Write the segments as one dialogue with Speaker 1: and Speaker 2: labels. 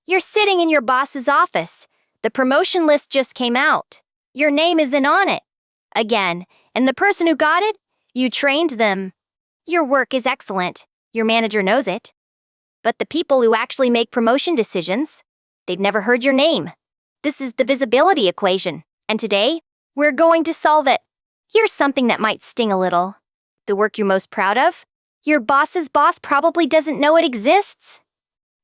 Speaker 1: You're sitting in your boss's office. The promotion list just came out. Your name isn't on it. Again, and the person who got it? You trained them. Your work is excellent. Your manager knows it. But the people who actually make promotion decisions, they've never heard your name. This is the visibility equation, and today, we're going to solve it. Here's something that might sting a little. The work you're most proud of? Your boss's boss probably doesn't know it exists.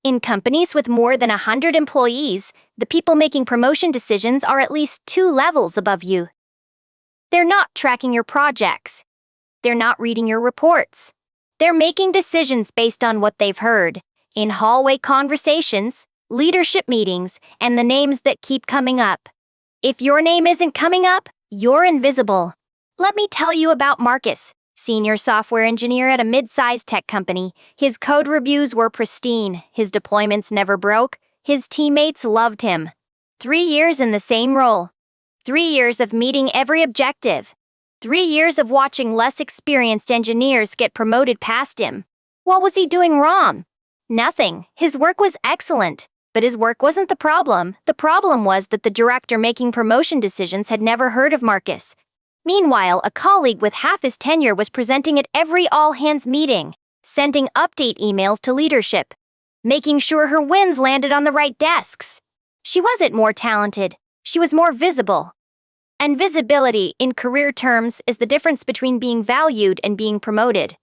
Speaker 1: In companies with more than 100 employees, the people making promotion decisions are at least 2 levels above you. They're not tracking your projects. They're not reading your reports. They're making decisions based on what they've heard in hallway conversations, leadership meetings, and the names that keep coming up. If your name isn't coming up, you're invisible. Let me tell you about Marcus, senior software engineer at a mid-sized tech company. His code reviews were pristine, his deployments never broke, his teammates loved him. 3 years in the same role. 3 years of meeting every objective. 3 years of watching less experienced engineers get promoted past him. What was he doing wrong? Nothing. His work was excellent. But his work wasn't the problem. The problem was that the director making promotion decisions had never heard of Marcus. Meanwhile, a colleague with half his tenure was presenting at every all-hands meeting, sending update emails to leadership, making sure her wins landed on the right desks. She wasn't more talented. She was more visible. And visibility, in career terms, is the difference between being valued and being promoted.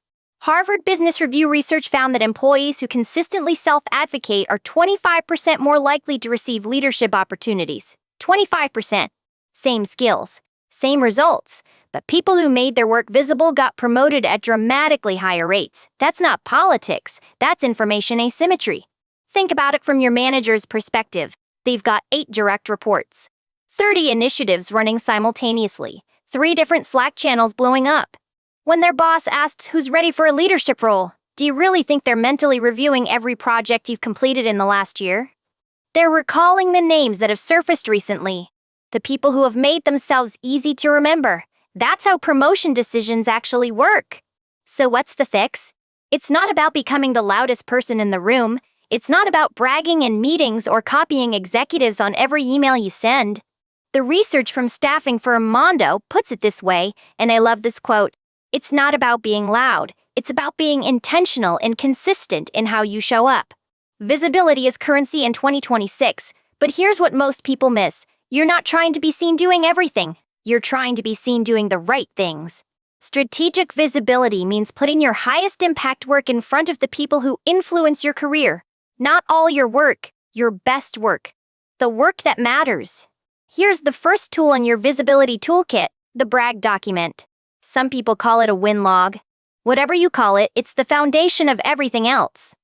Speaker 1: Harvard Business Review research found that employees who consistently self-advocate are 25% more likely to receive leadership opportunities. 25%. Same skills, same results, but people who made their work visible got promoted at dramatically higher rates. That's not politics, that's information asymmetry. Think about it from your manager's perspective. They've got 8 direct reports, 30 initiatives running simultaneously, 3 different Slack channels blowing up. When their boss asks who's ready for a leadership role, do you really think they're mentally reviewing every project you've completed in the last year? They're recalling the names that have surfaced recently, the people who have made themselves easy to remember. That's how promotion decisions actually work. So what's the fix? It's not about becoming the loudest person in the room. It's not about bragging in meetings or copying executives on every email you send. The research from Staffing Firm Mondo puts it this way, and I love this quote. It's not about being loud. It's about being intentional and consistent in how you show up. Visibility is currency in 2026, but here's what most people miss. You're not trying to be seen doing everything. You're trying to be seen doing the right things. Strategic visibility means putting your highest impact work in front of the people who influence your career. Not all your work, your best work. The work that matters. Here's the first tool in your visibility toolkit, the brag document. Some people call it a win log. Whatever you call it, it's the foundation of everything else.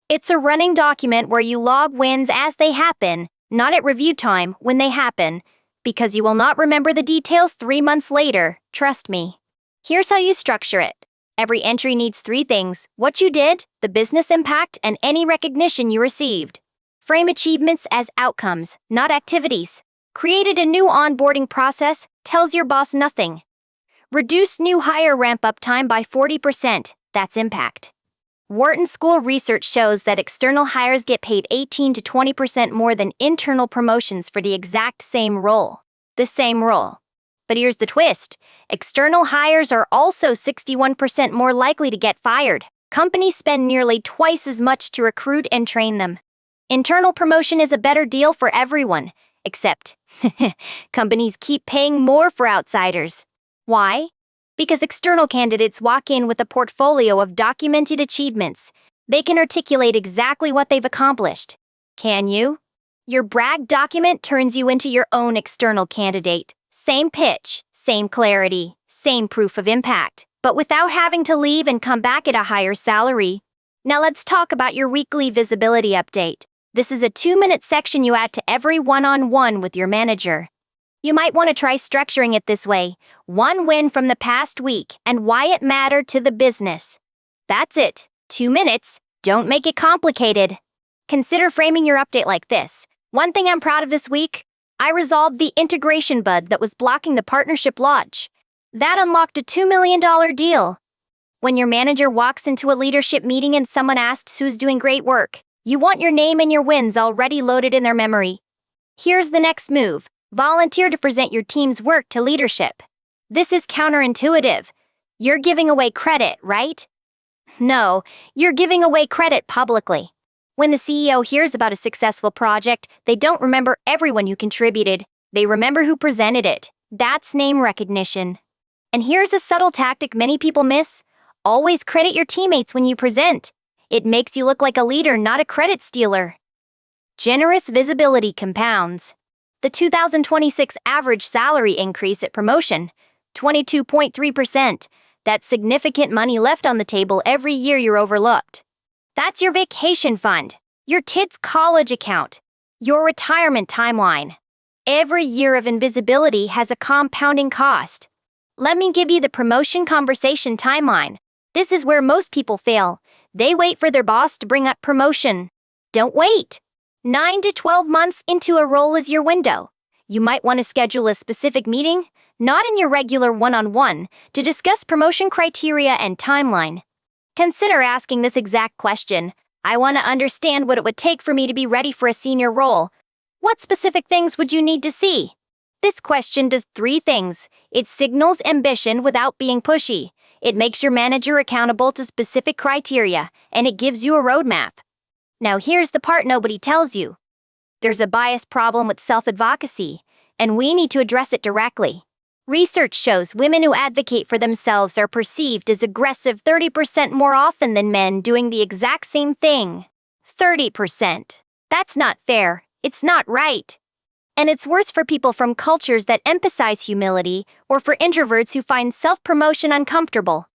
Speaker 1: It's a running document where you log wins as they happen, not at review time when they happen, because you will not remember the details 3 months later, trust me. Here's how you structure it. Every entry needs 3 things: what you did, the business impact, and any recognition you received. Frame achievements as outcomes, not activities. Created a new onboarding process, tells your boss nothing. Reduce new hire ramp-up time by 40%, that's impact. Wharton School research shows that external hires get paid 18 to 20% more than internal promotions for the exact same role. The same role. But here's the twist. External hires are also 61% more likely to get fired. Companies spend nearly twice as much to recruit and train them. Internal promotion is a better deal for everyone, except companies keep paying more for outsiders. Why? Because external candidates walk in with a portfolio of documented achievements. They can articulate exactly what they've accomplished. Can you? Your brag document turns you into your own external candidate. Same pitch, same clarity, same proof of impact, but without having to leave and come back at a higher salary. Now let's talk about your weekly visibility update. This is a 2-minute section you add to every one-on-one with your manager. You might want to try structuring it this way: 1 win from the past week and why it mattered to the business. That's it. 2 minutes. Don't make it complicated. Consider framing your update like this. One thing I'm proud of this week: I resolved the integration bug that was blocking the partnership launch. That unlocked a $2 million deal. When your manager walks into a leadership meeting and someone asks who's doing great work, You want your name and your wins already loaded in their memory. Here's the next move. Volunteer to present your team's work to leadership. This is counterintuitive. You're giving away credit, right? No, you're giving away credit publicly. When the CEO hears about a successful project, they don't remember everyone who contributed. They remember who presented it. That's name recognition. And here's a subtle tactic many people miss. Always credit your teammates when you present. It makes you look like a leader, not a credit stealer. Generous visibility compounds. The 2026 average salary increase at promotion, 22.3%. That's significant money left on the table every year you're overlooked. That's your vacation fund, your kid's college account, your retirement timeline. Every year of invisibility has a compounding cost. Let me give you the promotion conversation timeline. This is where most people fail. They wait for their boss to bring up promotion. Don't wait. 9 to 12 months into a role is your window. You might want to schedule a specific meeting, not in your regular one-on-one, to discuss promotion criteria and timeline. Consider asking this exact question. I want to understand what it would take for me to be ready for a senior role. What specific things would you need to see? This question does 3 things. It signals ambition without being pushy. It makes your manager accountable to specific criteria, and it gives you a roadmap. Now here's the part nobody tells you. There's a bias problem with self-advocacy, and we need to address it directly. Research shows women who advocate for themselves are perceived as aggressive 30% more often than men doing the exact same thing. 30%. That's not fair. It's not right. And it's worse for people from cultures that emphasize humility or for introverts who find self-promotion uncomfortable.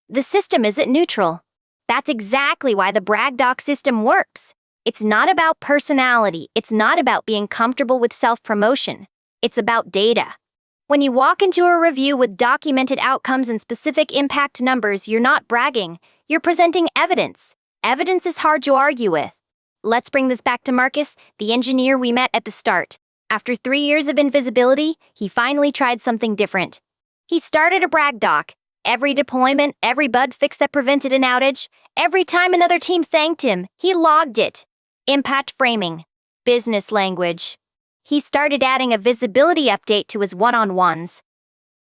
Speaker 1: The system isn't neutral. That's exactly why the brag doc system works. It's not about personality. It's not about being comfortable with self-promotion. It's about data. When you walk into a review with documented outcomes and specific impact numbers, you're not bragging. You're presenting evidence. Evidence is hard to argue with. Let's bring this back to Marcus, the engineer we met at the start. After 3 years of invisibility, he finally tried something different. He started a brag doc. Every deployment, every bug fix that prevented an outage, every time another team thanked him, he logged it. Impact framing. Business language. He started adding a visibility update to his one-on-ones.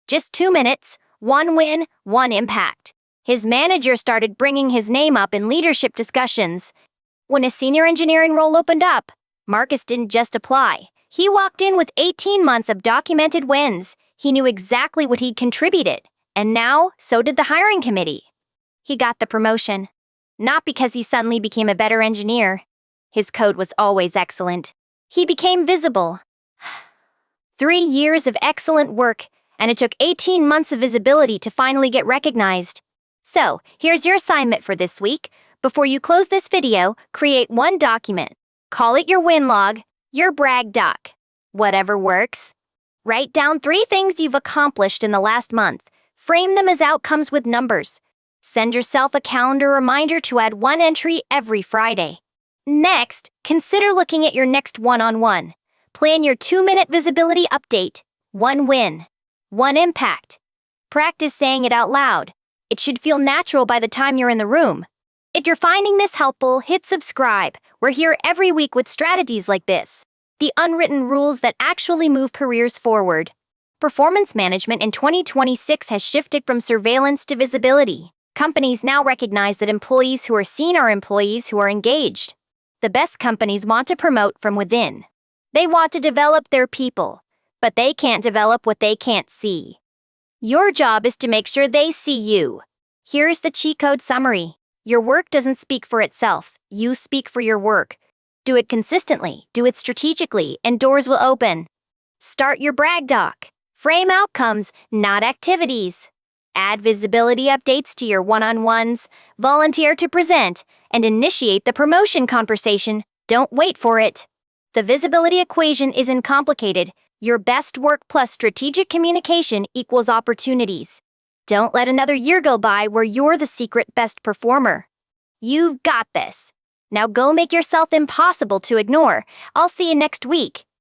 Speaker 1: Just 2 minutes, 1 win, 1 impact. His manager started bringing his name up in leadership discussions. When a senior engineering role opened up, Marcus didn't just apply. He walked in with 18 months of documented wins. He knew exactly what he'd contributed. And now, so did the hiring committee. He got the promotion. Not because he suddenly became a better engineer. His code was always excellent. He became visible. 3 years of excellent work, and it took 18 months of visibility to finally get recognized. So, here's your assignment for this week. Before you close this video, create 1 document. Call it your win log, your brag doc. Whatever works. Write down 3 things you've accomplished in the last month. Frame them as outcomes with numbers. Send yourself a calendar reminder to add 1 entry every Friday. Next, consider looking at your next one-on-one. Plan your 2-minute visibility update. 1 win. 1 impact. Practice saying it out loud. It should feel natural by the time you're in the room. If you're finding this helpful, hit subscribe. We're here every week with strategies like this. The unwritten rules that actually move careers forward. Performance management in 2026 has shifted from surveillance to visibility. Companies now recognize that employees who are seen are employees who are engaged. The best companies want to promote from within. They want to develop their people, but they can't develop what they can't see. Your job is to make sure they see you. Here's the cheat code summary. Your work doesn't speak for itself. You speak for your work. Do it consistently, do it strategically, and doors will open. Start your brag doc. Frame outcomes, not activities. Add visibility updates to your one-on-ones, volunteer to present, and initiate the promotion conversation. Don't wait for it. The visibility equation isn't complicated. Your best work plus strategic communication equals opportunities. Don't let another year go by where you're the secret best performer. You've got this. Now go make yourself impossible to ignore. I'll see you next week.